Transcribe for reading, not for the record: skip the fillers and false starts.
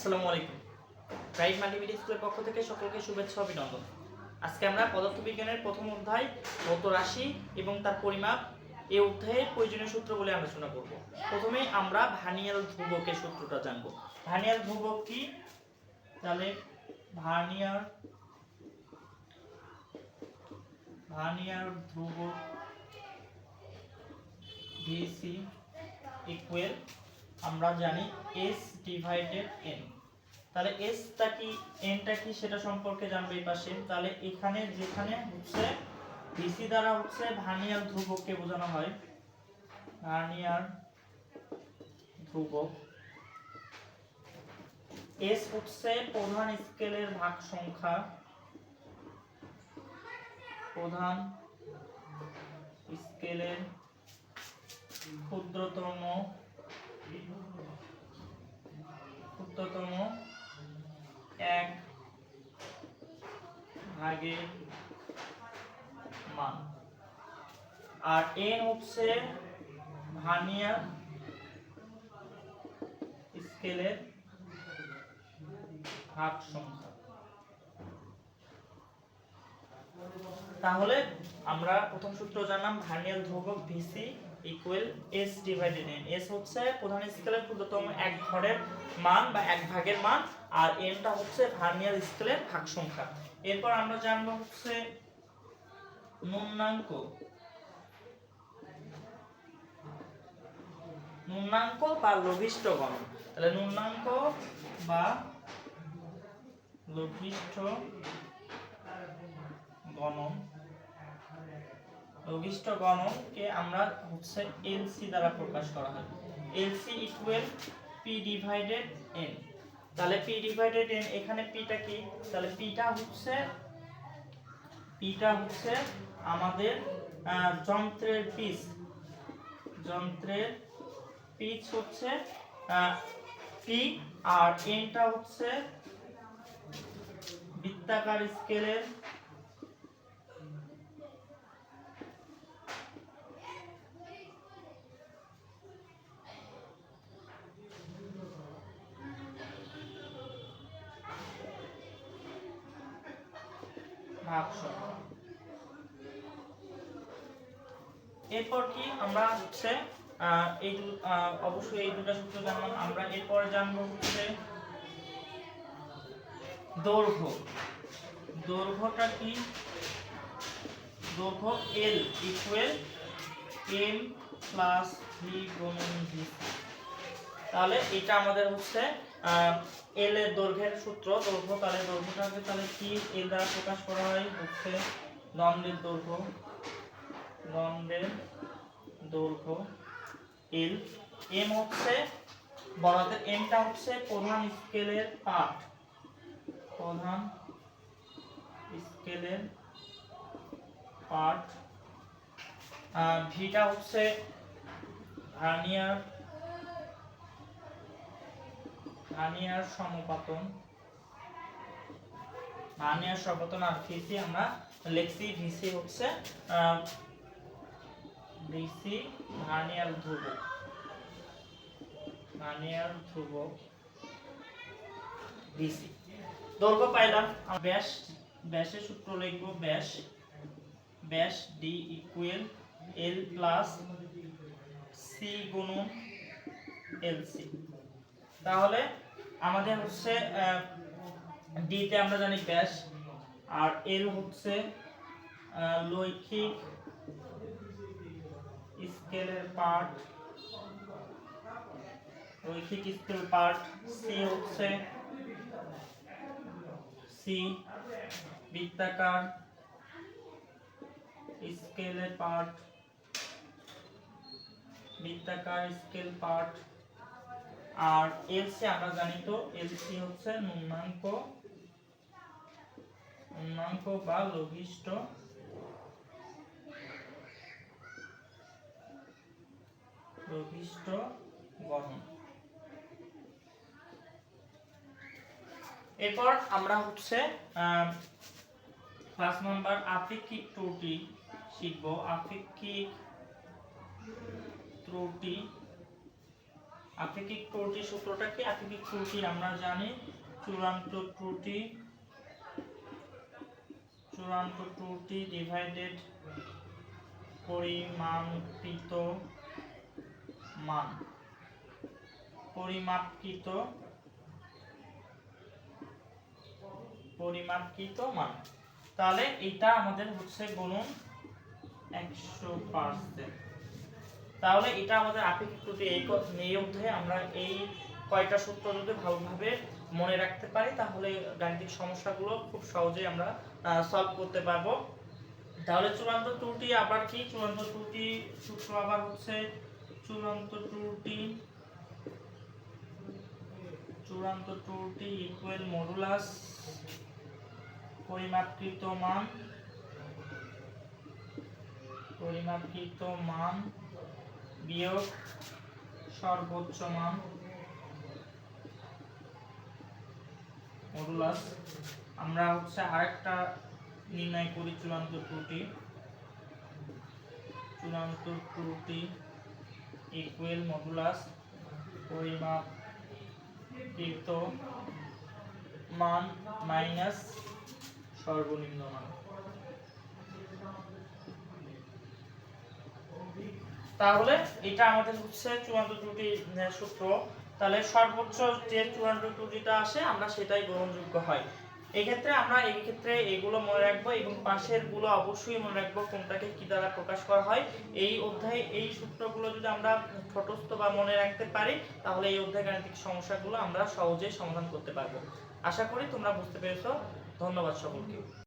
আসসালামু আলাইকুম। Bright multimedia স্কুলের পক্ষ থেকে সকলকে শুভেচ্ছা ও অভিনন্দন। আজকে আমরা পদার্থবিজ্ঞানের প্রথম অধ্যায় ভৌত রাশি এবং তার পরিমাপ এই অধ্যায়ের প্রয়োজনীয় সূত্র বলে আলোচনা করব। প্রথমেই আমরা ভার্নিয়ার ধ্রুবকের সূত্রটা জানব। ভার্নিয়ার ধ্রুবক কি? তাহলে ভার্নিয়ার ধ্রুবক ভিসি ইকুয়াল আমরা জানি S ডিভাইডেড n। তাহলে S টা কি n টা কি সেটা সম্পর্কে জানবে এই পাশে। তাহলে এখানে যেখানে হচ্ছে VC দ্বারা হচ্ছে ভার্নিয়ার ধ্রুবককে বোঝানো হয়, ভার্নিয়ার ধ্রুবক। S হচ্ছে প্রধান স্কেলের ভাগ সংখ্যা, প্রধান স্কেলের ক্ষুদ্রতম এক ভাগের মান, আর n হচ্ছে ভার্নিয়ার স্কেলের ভাগ সংখ্যা। তাহলে আমরা প্রথম সূত্র জানলাম ভার্নিয়ার ধ্রুবক VC equal S divided n। S হচ্ছে প্রধান স্কেলের ক্ষুদ্রতম এক ঘরের মান বা এক ভাগের মান, আর n টা হচ্ছে ভার্নিয়ার স্কেলের ভাগ সংখ্যা। এরপর আমরা জানবো হচ্ছে ন্যূনাঙ্ক বা লঘিষ্ঠ গণন। তাহলে ন্যূনাঙ্ক বা লঘিষ্ঠ গণনকে আমরা হচ্ছে LC দ্বারা প্রকাশ করা হয়। LC equal P divided n। তাহলে P ডিভাইডেড n, এখানে P টা কি? তাহলে P টা হচ্ছে আমাদের যন্ত্রের পিচ হচ্ছে P, আর n টা হচ্ছে বৃত্তাকার স্কেলের ভাগ সংখ্যা। এরপর কি আমরা হচ্ছে অবশ্যই এই দুটো সূত্র জানলাম। আমরা এরপর জানবো হচ্ছে দৈর্ঘ্যটা কি? দৈর্ঘ্য L equal M plus V গুণন VC। তাহলে এটা আমাদের হচ্ছে L এর দৈর্ঘ্যের সূত্র, দৈর্ঘ্য। তাহলে দৈর্ঘ্যটাকে তাহলে কি L দ্বারা প্রকাশ করা হয়? হচ্ছে লম্বের দৈর্ঘ্য L। M হচ্ছে বড়দের, M টা হচ্ছে প্রধান স্কেলের পাঠ, V টা হচ্ছে ভার্নিয়ার সমাপতন, আর VC আমরা লিখছি VC হচ্ছে ভার্নিয়ার ধ্রুবক VC। দৈর্ঘ্য পাইলাম। ব্যাসের সূত্র লিখব, ব্যাস D equal L plus C গুণন LC। তাহলে আমাদের হচ্ছে D তে আমরা জানি ব্যাস, আর L হচ্ছে রৈখিক স্কেল পার্ট, C হচ্ছে বৃত্তাকার স্কেল পার্ট, আর LC আমরা জানি তো LC হচ্ছে ন্যূনাঙ্ক বা লঘিষ্ঠ গণন। এরপর আমরা হচ্ছে 5 নাম্বার আপেক্ষিক ত্রুটি শিখব। আপেক্ষিক ত্রুটি আপেক্ষিক ত্রুটি সূত্রটা কি? আপেক্ষিক ত্রুটি আমরা জানি চূড়ান্ত ত্রুটি ডিভাইডেড পরিমাপকৃত মান। তাহলে এটা আমাদের হচ্ছে গুণন 100%। তাহলে এটা আমাদের আপেক্ষিক ত্রুটি। এই অধ্যায়ে আমরা এই কয়টা সূত্র যদি ভালোভাবে মনে রাখতে পারি তাহলে গাণিতিক সমস্যাগুলো খুব সহজেই আমরা সলভ করতে পারবো। তাহলে চূড়ান্ত ত্রুটি আবার কি? চূড়ান্ত ত্রুটি সূত্র আবার হচ্ছে চূড়ান্ত ত্রুটি ইকুয়াল মডুলাস পরিমাপকৃত মান বিয়োগ সর্বোচ্চ মান মডুলাস। আমরা হচ্ছে আরেকটা নির্ণয় করি চূড়ান্ত ত্রুটি ইকুয়াল মডুলাস পরিমাপকৃত মান মাইনাস সর্বনিম্ন মান। তাহলে এটা আমাদের হচ্ছে চূড়ান্ত ত্রুটি সূত্র। তাহলে সর্বোচ্চ যে চূড়ান্ত ত্রুটিটা আসে আমরা সেটাই গ্রহণযোগ্য হয়। এই ক্ষেত্রে এগুলো মনে রাখবো এবং পাশের গুলো অবশ্যই মনে রাখবো কোনটাকে কি দ্বারা প্রকাশ করা হয়। এই অধ্যায়ে এই সূত্রগুলো যদি আমরা ঠোঁটস্থ বা মনে রাখতে পারি তাহলে এই অধ্যায় গাণিতিক সমস্যাগুলো আমরা সহজেই সমাধান করতে পারবো। আশা করি তোমরা বুঝতে পেরেছো। ধন্যবাদ সকলকে।